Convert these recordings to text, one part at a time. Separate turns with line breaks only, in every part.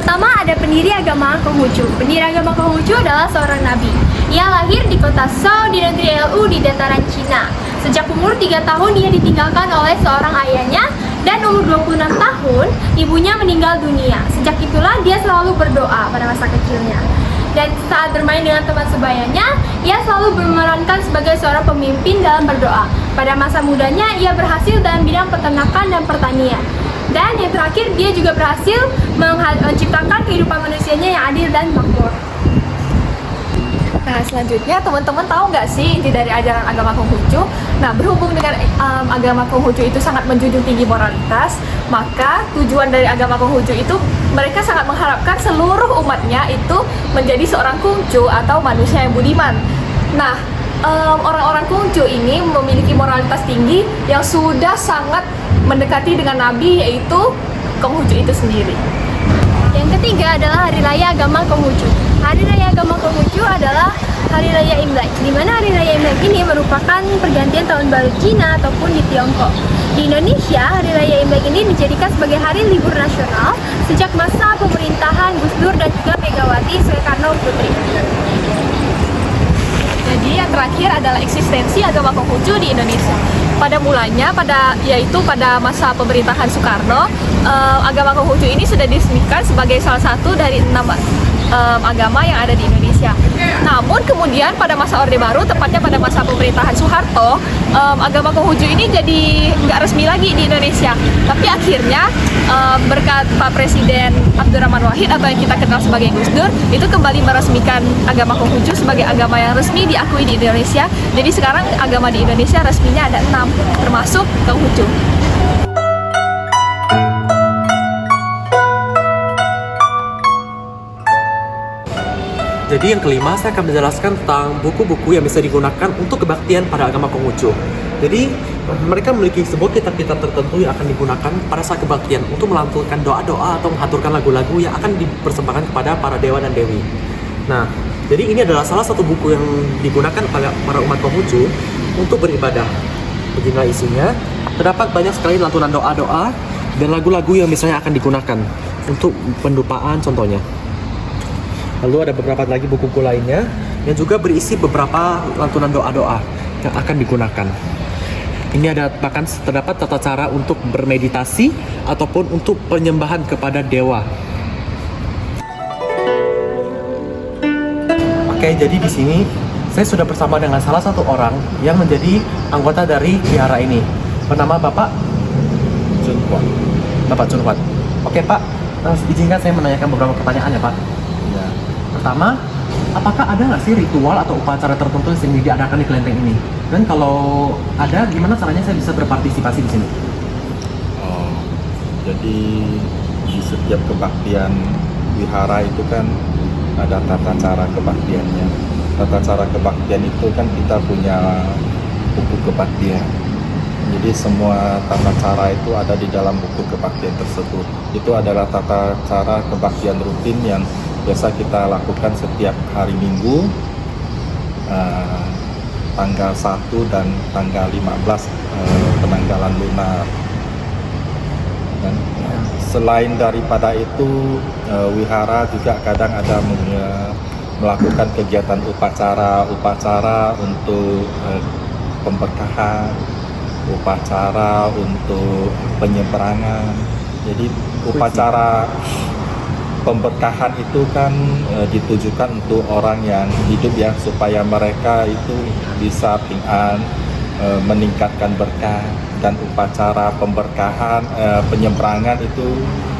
pertama ada pendiri agama Konghucu. Pendiri agama Konghucu adalah seorang nabi. Ia lahir di kota Zhou di negeri Lu di dataran Cina. Sejak umur 3 tahun ia ditinggalkan oleh seorang ayahnya, dan umur 26 tahun ibunya meninggal dunia. Sejak itulah dia selalu berdoa pada masa kecilnya. Dan saat bermain dengan teman sebayanya, ia selalu memerankan sebagai seorang pemimpin dalam berdoa. Pada masa mudanya, ia berhasil dalam bidang peternakan dan pertanian. Dan yang terakhir, dia juga berhasil menciptakan kehidupan manusianya yang adil dan makmur.
Nah, selanjutnya teman-teman tahu nggak sih inti dari ajaran agama Konghucu? Nah, berhubung dengan agama Konghucu itu sangat menjunjung tinggi moralitas, maka tujuan dari agama Konghucu itu mereka sangat mengharapkan seluruh umatnya itu menjadi seorang Konghucu atau manusia yang budiman. Nah, orang-orang Konghucu ini memiliki moralitas tinggi yang sudah sangat mendekati dengan Nabi, yaitu Konghucu itu sendiri.
Yang ketiga adalah Hari Raya Agama Konghucu. Hari Raya Agama Konghucu adalah Hari Raya Imlek, di mana Hari Raya Imlek ini merupakan pergantian Tahun Baru Cina ataupun di Tiongkok. Di Indonesia, Hari Raya Imlek ini dijadikan sebagai hari libur nasional sejak masa pemerintahan Gus Dur dan juga Megawati Soekarno Putri.
Jadi yang terakhir adalah eksistensi agama Konghucu di Indonesia. Pada mulanya, yaitu pada masa pemerintahan Soekarno, agama Konghucu ini sudah diresmikan sebagai salah satu dari 6 agama yang ada di Indonesia. Namun kemudian pada masa Orde Baru, tepatnya pada masa pemerintahan Soeharto, agama Konghucu ini jadi nggak resmi lagi di Indonesia. Tapi akhirnya berkat Pak Presiden Abdurrahman Wahid atau yang kita kenal sebagai Gus Dur, itu kembali meresmikan agama Konghucu sebagai agama yang resmi diakui di Indonesia. Jadi sekarang agama di Indonesia resminya ada 6, termasuk Konghucu.
Jadi yang kelima, saya akan menjelaskan tentang buku-buku yang bisa digunakan untuk kebaktian pada agama Konghucu. Jadi mereka memiliki sebuah kitab-kitab tertentu yang akan digunakan pada saat kebaktian untuk melantunkan doa-doa atau menghaturkan lagu-lagu yang akan dipersembahkan kepada para dewa dan dewi. Nah, jadi ini adalah salah satu buku yang digunakan oleh para umat Konghucu untuk beribadah. Beginilah isinya. Terdapat banyak sekali lantunan doa-doa dan lagu-lagu yang misalnya akan digunakan untuk pendupaan contohnya. Lalu ada beberapa lagi buku-buku lainnya yang juga berisi beberapa lantunan doa-doa yang akan digunakan. Ini ada bahkan terdapat tata cara untuk bermeditasi ataupun untuk penyembahan kepada dewa. Oke, jadi di sini saya sudah bersama dengan salah satu orang yang menjadi anggota dari wihara ini. Bernama Bapak Chunhuat. Bapak Chunhuat. Oke Pak, izinkan saya menanyakan beberapa pertanyaan ya Pak. Ya. Pertama, apakah ada nggak sih ritual atau upacara tertentu yang diadakan di kelenteng ini? Dan kalau ada, gimana caranya saya bisa berpartisipasi di sini?
Oh, jadi di setiap kebaktian wihara itu kan ada tata cara kebaktiannya. Tata cara kebaktian itu kan kita punya buku kebaktian. Jadi semua tata cara itu ada di dalam buku kebaktian tersebut. Itu adalah tata cara kebaktian rutin yang biasa kita lakukan setiap hari Minggu, tanggal 1 dan tanggal 15 penanggalan lunar. Dan selain daripada itu, wihara juga kadang ada melakukan kegiatan upacara untuk pemberkahan, upacara untuk penyeberangan. Jadi upacara pemberkahan itu kan ditujukan untuk orang yang hidup ya, supaya mereka itu bisa meningkatkan berkah. Dan upacara pemberkahan penyeberangan itu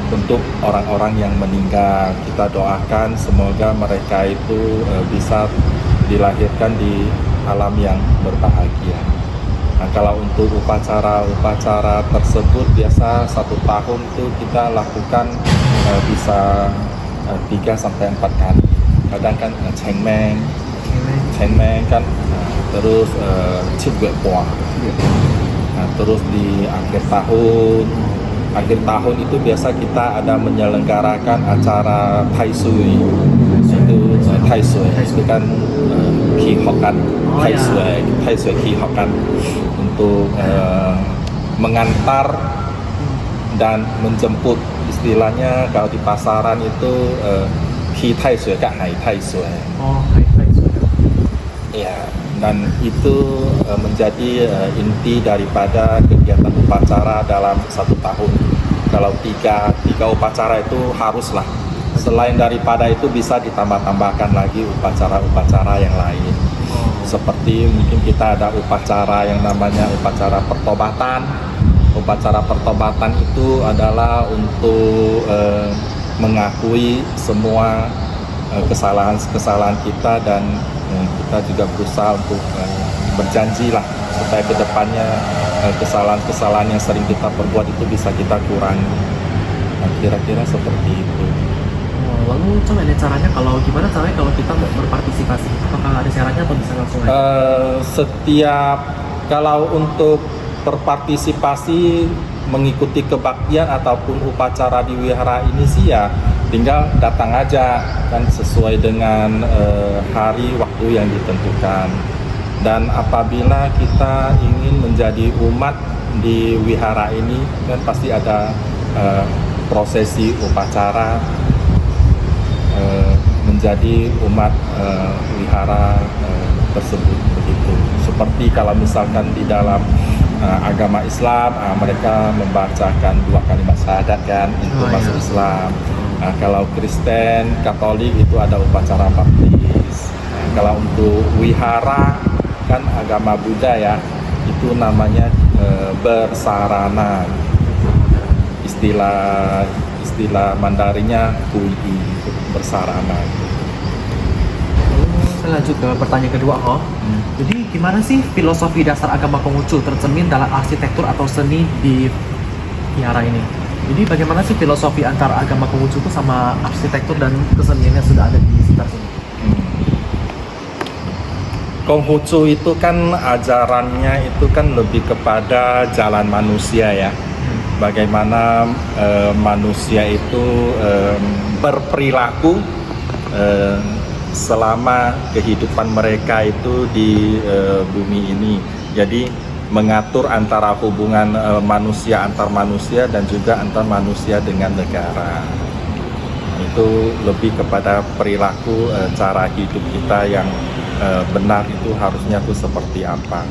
untuk orang-orang yang meninggal. Kita doakan semoga mereka itu bisa dilahirkan di alam yang berbahagia. Nah, kalau untuk upacara tersebut biasa 1 tahun itu kita lakukan bisa 3-4 kali. Kadang kan Chengmeng kan, terus Cibwekwa. Nah, terus di akhir tahun itu biasa kita ada menyelenggarakan acara Tai Sui. Itu kan Ki Hokan, Tai Sui Ki Hokan, untuk mengantar dan menjemput istilahnya kalau di pasaran itu Hi Tai Sui Kak Hai Tai Sui.
Oh, baik, baik.
Ya, dan itu menjadi inti daripada kegiatan upacara dalam 1 tahun. Kalau tiga upacara itu haruslah. Selain daripada itu bisa ditambah-tambahkan lagi upacara-upacara yang lain. Seperti mungkin kita ada upacara yang namanya upacara pertobatan. Upacara pertobatan itu adalah untuk mengakui semua kesalahan-kesalahan kita, dan kita juga berusaha untuk berjanji lah supaya kedepannya kesalahan-kesalahan yang sering kita perbuat itu bisa kita kurangi. Nah, kira-kira seperti itu.
Lalu coba ini caranya, gimana caranya kalau kita mau berpartisipasi? Apakah ada syaratnya atau bisa langsung aja?
Setiap kalau untuk berpartisipasi mengikuti kebaktian ataupun upacara di wihara ini sih ya tinggal datang aja kan, sesuai dengan hari waktu yang ditentukan. Dan apabila kita ingin menjadi umat di wihara ini kan pasti ada prosesi upacara menjadi umat wihara tersebut begitu. Seperti kalau misalkan di dalam agama Islam mereka membacakan 2 kalimat syahadat kan, itu masuk Islam. Kalau Kristen, Katolik itu ada upacara baptis. Kalau untuk wihara kan agama Buddha ya, itu namanya bersarana. Istilah Mandarinnya Hui, bersarana.
Saya lanjut ke pertanyaan kedua, Jadi gimana sih filosofi dasar agama Konghucu tercermin dalam arsitektur atau seni di wihara ini? Jadi bagaimana sih filosofi antara agama Konghucu itu sama arsitektur dan kesenian yang sudah ada di sekitar sini?
Konghucu itu kan ajarannya itu kan lebih kepada jalan manusia ya. Bagaimana manusia itu berperilaku selama kehidupan mereka itu di bumi ini. Jadi mengatur antara hubungan manusia antar manusia dan juga antar manusia dengan negara. Itu lebih kepada perilaku cara hidup kita yang benar itu harusnya tuh seperti apa.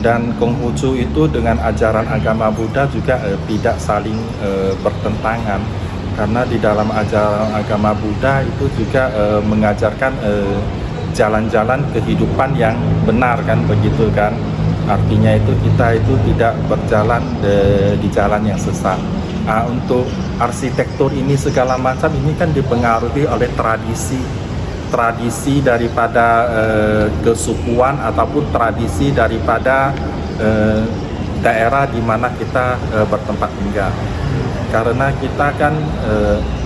Dan Konghucu itu dengan ajaran agama Buddha juga tidak saling bertentangan, karena di dalam ajaran agama Buddha itu juga mengajarkan jalan-jalan kehidupan yang benar kan, begitu kan. Artinya itu kita itu tidak berjalan di jalan yang sesat. Untuk arsitektur ini segala macam ini kan dipengaruhi oleh tradisi daripada kesukuan ataupun tradisi daripada daerah di mana kita bertempat tinggal. Karena kita kan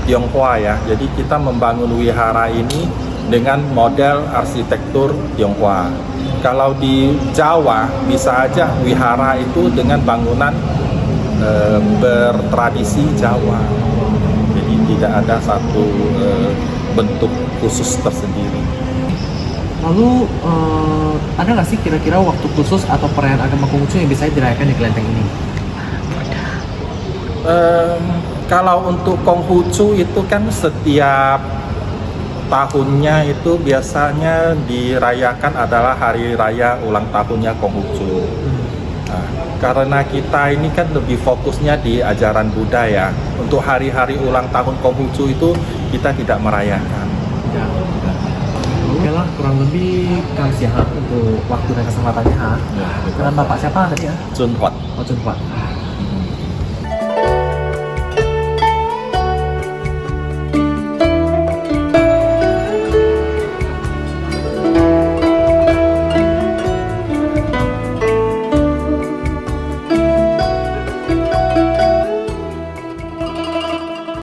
Tionghoa ya, jadi kita membangun wihara ini dengan model arsitektur Tionghoa. Kalau di Jawa bisa aja wihara itu dengan bangunan bertradisi Jawa. Jadi tidak ada satu bentuk khusus tersendiri.
Lalu ada nggak sih kira-kira waktu khusus atau perayaan agama Konghucu yang bisa dirayakan di kelenteng ini?
Kalau untuk Konghucu itu kan setiap tahunnya itu biasanya dirayakan adalah hari raya ulang tahunnya Konghucu. Nah, karena kita ini kan lebih fokusnya di ajaran Buddha ya. Untuk hari-hari ulang tahun Konghucu itu kita tidak merayakan.
Ya, oke lah, kurang lebih kasih untuk waktu dan kesempatannya.
Ya,
Dengan Bapak siapa tadi ya?
Chun Huat.
Oh, Chun Huat.